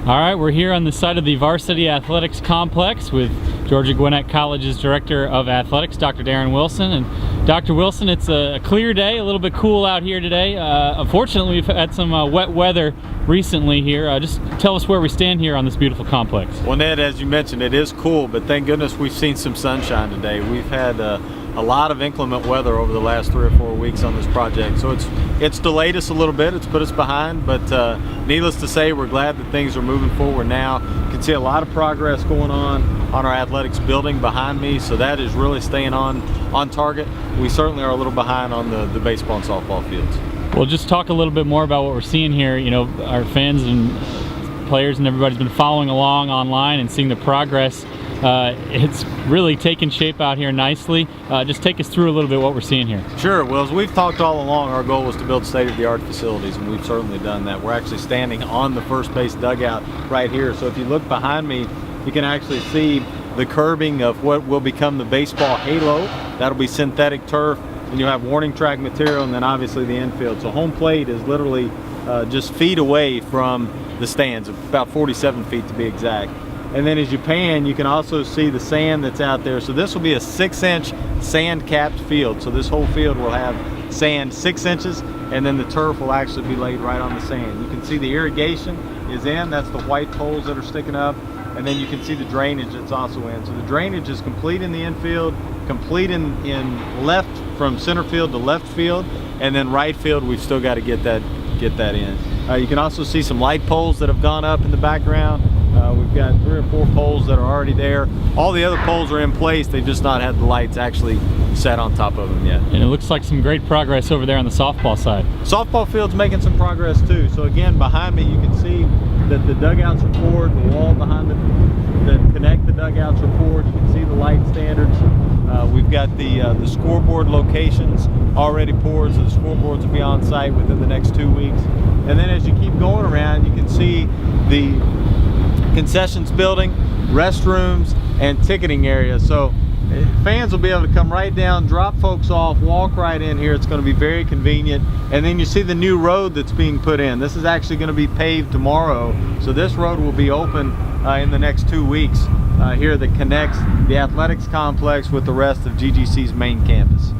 All right, we're here on the site of the Varsity Athletics Complex with Georgia Gwinnett College's Director of Athletics, Dr. Darin Wilson. And Dr. Wilson, it's a clear day, a little bit cool out here today. Unfortunately, we've had some wet weather recently here. Just tell us where we stand here on this beautiful complex. Well, Ned, as you mentioned, it is cool, but thank goodness we've seen some sunshine today. We've had a lot of inclement weather over the last 3 or 4 weeks on this project, so it's delayed us a little bit. It's put us behind, but needless to say, we're glad that things are moving forward now. You can see a lot of progress going on our athletics building behind me, so that is really staying on target. We certainly are a little behind on the baseball and softball fields. Well, just talk a little bit more about what we're seeing here. You know, our fans and players and everybody's been following along online and seeing the progress. It's really taken shape out here nicely. Just take us through a little bit what we're seeing here. Sure. Well, as we've talked all along, our goal was to build state-of-the-art facilities, and we've certainly done that. We're actually standing on the first base dugout right here. So if you look behind me, you can actually see the curbing of what will become the baseball halo. That'll be synthetic turf, and you'll have warning track material, and then obviously the infield. So home plate is literally just feet away from the stands, about 47 feet to be exact. And then as you pan, you can also see the sand that's out there. So this will be a 6-inch sand-capped field. So this whole field will have sand 6 inches, and then the turf will actually be laid right on the sand. You can see the irrigation is in. That's the white poles that are sticking up. And then you can see the drainage that's also in. So the drainage is complete in the infield, complete in left, from center field to left field, and then right field, we've still got to get that in. You can also see some light poles that have gone up in the background. We've got 3 or 4 poles that are already there. All the other poles are in place. They've just not had the lights actually set on top of them yet. And it looks like some great progress over there on the softball side. Softball field's making some progress too. So again, behind me, you can see that the dugouts are poured, the wall behind that connect the dugouts are poured. You can see the light standards. We've got the scoreboard locations already poured, so the scoreboards will be on site within the next 2 weeks. And then as you keep going around, you can see the concessions building, restrooms, and ticketing areas. So fans will be able to come right down, drop folks off, walk right in here. It's going to be very convenient. And then you see the new road that's being put in. This is actually going to be paved tomorrow. So this road will be open in the next 2 weeks here that connects the athletics complex with the rest of GGC's main campus.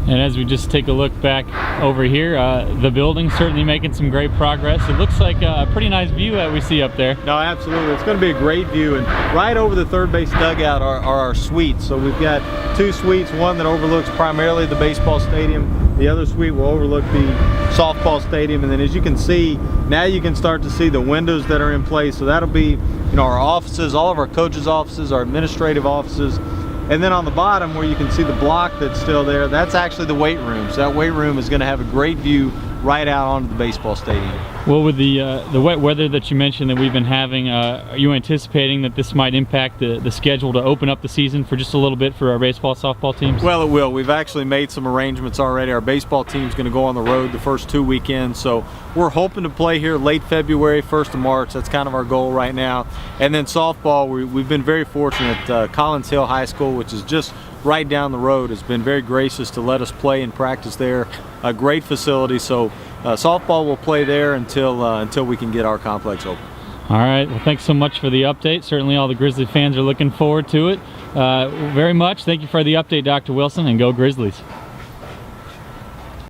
And as we just take a look back over here, the building's certainly making some great progress. It looks like a pretty nice view that we see up there. No, absolutely. It's going to be a great view. And right over the third base dugout are our suites. So we've got 2 suites, one that overlooks primarily the baseball stadium. The other suite will overlook the softball stadium. And then as you can see, now you can start to see the windows that are in place. So that'll be, our offices, all of our coaches' offices, our administrative offices. And then on the bottom where you can see the block that's still there, that's actually the weight room. So that weight room is going to have a great view right out onto the baseball stadium. Well, with the wet weather that you mentioned that we've been having, are you anticipating that this might impact the schedule to open up the season for just a little bit for our baseball, softball teams? Well, it will. We've actually made some arrangements already. Our baseball team's going to go on the road the first 2 weekends. So we're hoping to play here late February, 1st of March. That's kind of our goal right now. And then softball, we've been very fortunate. Collins Hill High School, which is just right down the road, has been very gracious to let us play and practice there. A great facility. So softball will play there until we can get our complex open. All right. Well, thanks so much for the update. Certainly all the Grizzly fans are looking forward to it very much. Thank you for the update, Dr. Wilson, and go Grizzlies.